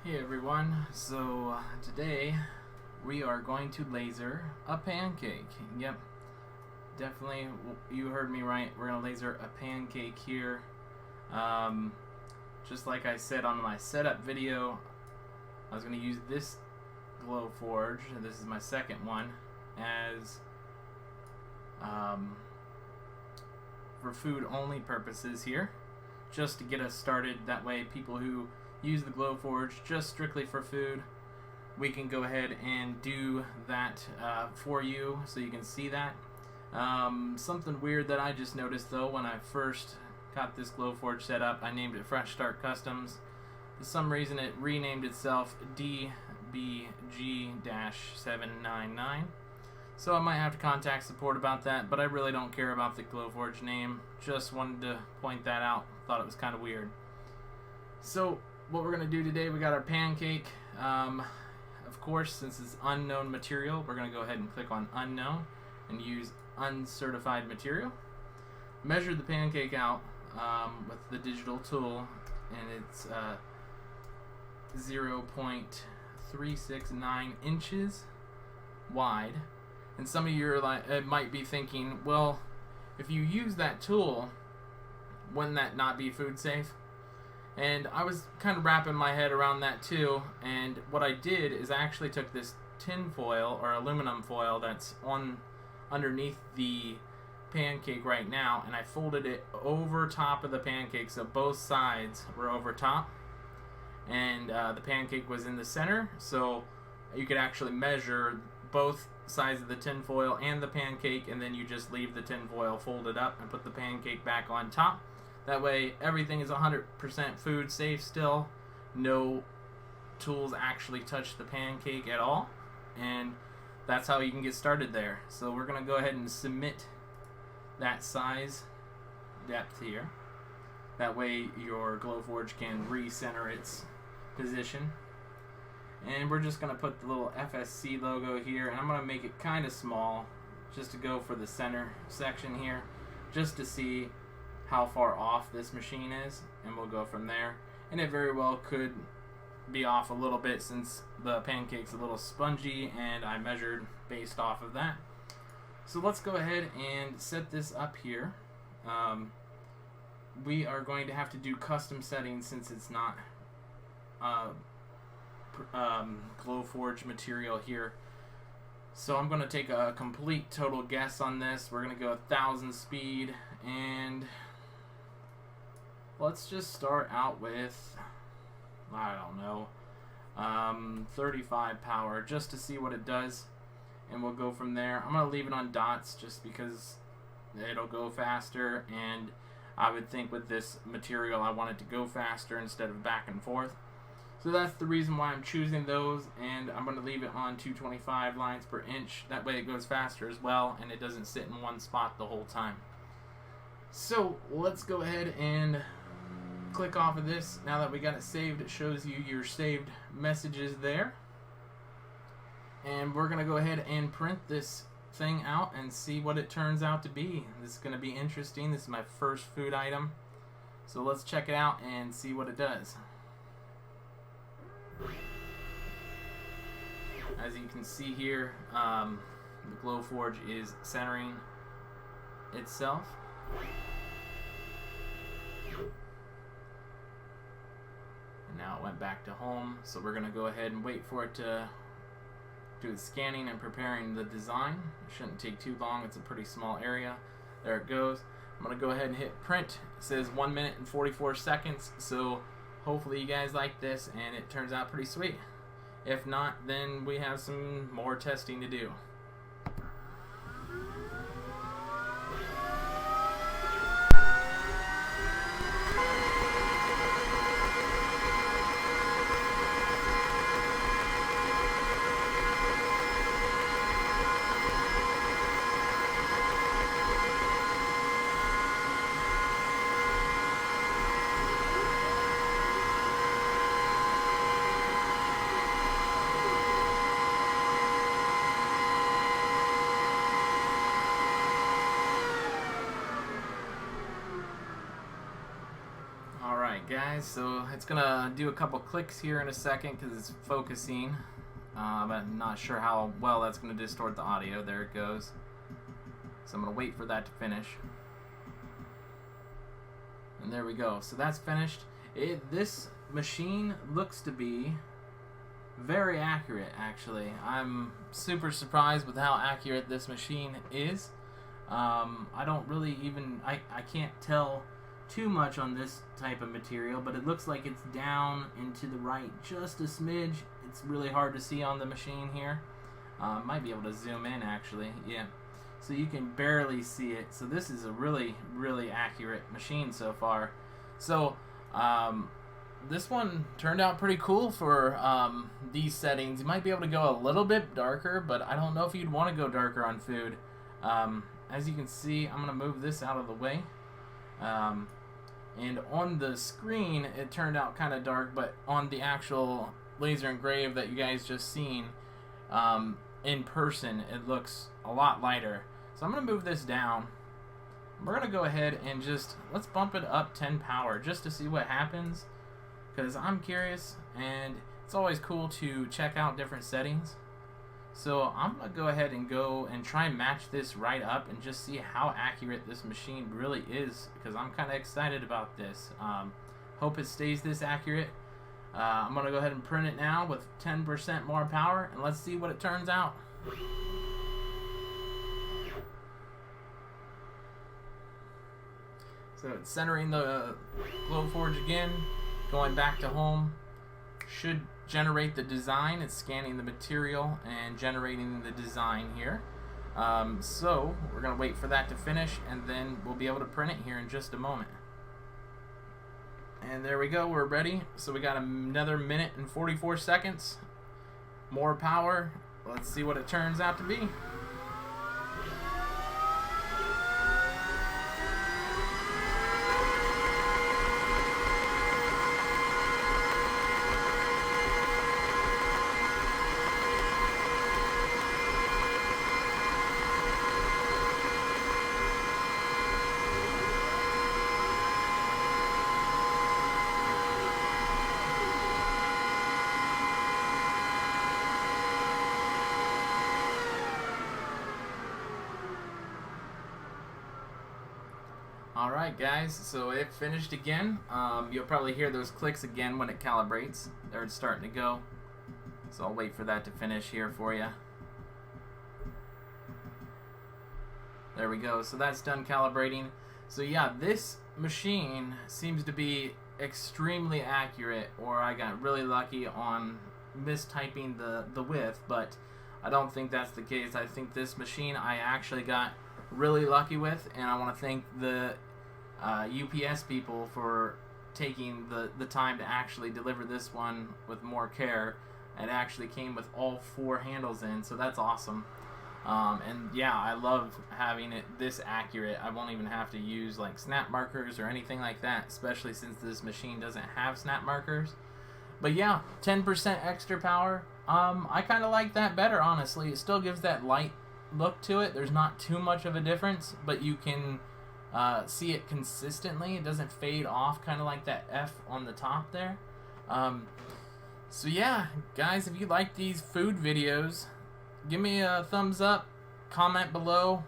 Hey everyone, so today we are going to laser a pancake. Yep, definitely, you heard me right. We're going to laser a pancake here. Just like I said on my setup video, I was going to use this Glowforge, and this is my second one, as for food only purposes here, just to get us started. That way people who use the Glowforge just strictly for food, we can go ahead and do that for you so you can see that. Something weird that I just noticed though when I first got this Glowforge set up, I named it Fresh Start Customs. For some reason it renamed itself DBG-799. So I might have to contact support about that, but I really don't care about the Glowforge name. Just wanted to point that out. Thought it was kind of weird. So what we're going to do today, we got our pancake. Of course, since it's unknown material, we're going to go ahead and click on unknown and use uncertified material. Measure the pancake out with the digital tool, and it's 0.369 inches wide. And some of you might be thinking, well, if you use that tool, wouldn't that not be food safe? And I was kind of wrapping my head around that too, and what I did is I actually took this tin foil or aluminum foil that's underneath the pancake right now, and I folded it over top of the pancake so both sides were over top, and the pancake was in the center, so you could actually measure both sides of the tin foil and the pancake, and then you just leave the tin foil folded up and put the pancake back on top. That way everything is 100% food safe still. No tools actually touch the pancake at all. And that's how you can get started there. So we're going to go ahead and submit that size depth here. That way your Glowforge can recenter its position. And we're just going to put the little FSC logo here. And I'm going to make it kind of small just to go for the center section here. Just to see how far off this machine is, and we'll go from there. And it very well could be off a little bit since the pancake's a little spongy, and I measured based off of that. So let's go ahead and set this up here. We are going to have to do custom settings since it's not Glowforge material here. So I'm going to take a complete total guess on this. We're going to go 1,000 speed, and let's just start out with, I don't know, 35 power just to see what it does, and we'll go from there. I'm going to leave it on dots just because it'll go faster, and I would think with this material I want it to go faster instead of back and forth. So that's the reason why I'm choosing those, and I'm going to leave it on 225 lines per inch. That way it goes faster as well, and it doesn't sit in one spot the whole time. So let's go ahead and click off of this. Now that we got it saved, it shows you your saved messages there. And we're going to go ahead and print this thing out and see what it turns out to be. This is going to be interesting. This is my first food item. So let's check it out and see what it does. As you can see here, the Glowforge is centering itself. And now it went back to home, so we're going to go ahead and wait for it to do its scanning and preparing the design. It shouldn't take too long. It's a pretty small area. There it goes. I'm going to go ahead and hit print. It says 1 minute and 44 seconds, so hopefully you guys like this and it turns out pretty sweet. If not, then we have some more testing to do. guys, so it's gonna do a couple clicks here in a second because it's focusing. I'm not sure how well that's gonna distort the audio. There it goes. So I'm gonna wait for that to finish. And there we go. So that's finished. This machine looks to be very accurate, actually. I'm super surprised with how accurate this machine is. I don't really even, I can't tell too much on this type of material, but it looks like it's down and to the right just a smidge. It's really hard to see on the machine here. Might be able to zoom in actually, yeah. So you can barely see it. So this is a really, really accurate machine so far. So this one turned out pretty cool for these settings. You might be able to go a little bit darker, but I don't know if you'd want to go darker on food. As you can see, I'm going to move this out of the way. And on the screen, it turned out kind of dark, but on the actual laser engrave that you guys just seen in person, it looks a lot lighter. So I'm going to move this down. We're going to go ahead and let's bump it up 10 power just to see what happens, because I'm curious, and it's always cool to check out different settings. So I'm going to go ahead and try and match this right up and just see how accurate this machine really is, because I'm kind of excited about this. Hope it stays this accurate. I'm going to go ahead and print it now with 10% more power, and let's see what it turns out. So it's centering the Glowforge again, going back to home. Should generate the design. It's scanning the material and generating the design here. So we're going to wait for that to finish, and then we'll be able to print it here in just a moment. And there we go, we're ready. So we got another minute and 44 seconds. More power. Let's see what it turns out to be. Alright guys, so it finished again. You'll probably hear those clicks again when it calibrates. There it's starting to go. So I'll wait for that to finish here for you. There we go, so that's done calibrating. So yeah, this machine seems to be extremely accurate, or I got really lucky on mistyping the width, but I don't think that's the case. I think this machine I actually got really lucky with, and I want to thank the UPS people for taking the time to actually deliver this one with more care. It actually came with all 4 handles in, so that's awesome. And yeah, I love having it this accurate. I won't even have to use like snap markers or anything like that, especially since this machine doesn't have snap markers. But yeah, 10% extra power. I kind of like that better, honestly. It still gives that light look to it. There's not too much of a difference, but you can see it consistently. It doesn't fade off, kind of like that F on the top there. So yeah, guys, if you like these food videos, give me a thumbs up, comment below,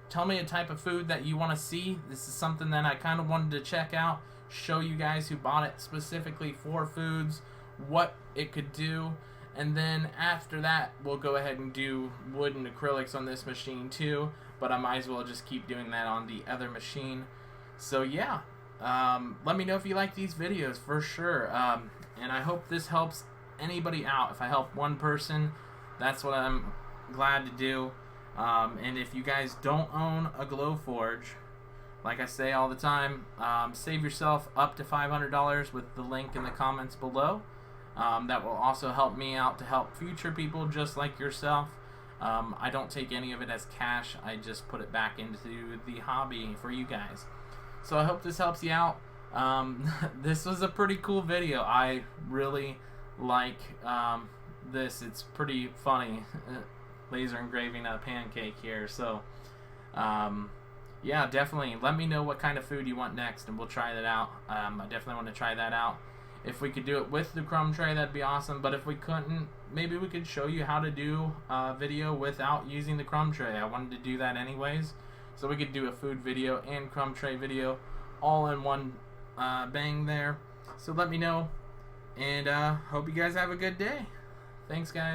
tell me a type of food that you want to see. This is something that I kind of wanted to check out, show you guys who bought it specifically for foods, what it could do. And then after that, we'll go ahead and do wood and acrylics on this machine too, but I might as well just keep doing that on the other machine. So yeah, let me know if you like these videos for sure. And I hope this helps anybody out. If I help one person, that's what I'm glad to do. And if you guys don't own a Glowforge, like I say all the time, save yourself up to $500 with the link in the comments below. That will also help me out to help future people just like yourself. I don't take any of it as cash. I just put it back into the hobby for you guys. So I hope this helps you out. This was a pretty cool video. I really like this. It's pretty funny. Laser engraving a pancake here. So yeah, definitely. Let me know what kind of food you want next, and we'll try that out. I definitely want to try that out. If we could do it with the crumb tray, that'd be awesome. But if we couldn't, maybe we could show you how to do a video without using the crumb tray. I wanted to do that anyways. So we could do a food video and crumb tray video all in one bang there. So let me know. And hope you guys have a good day. Thanks, guys.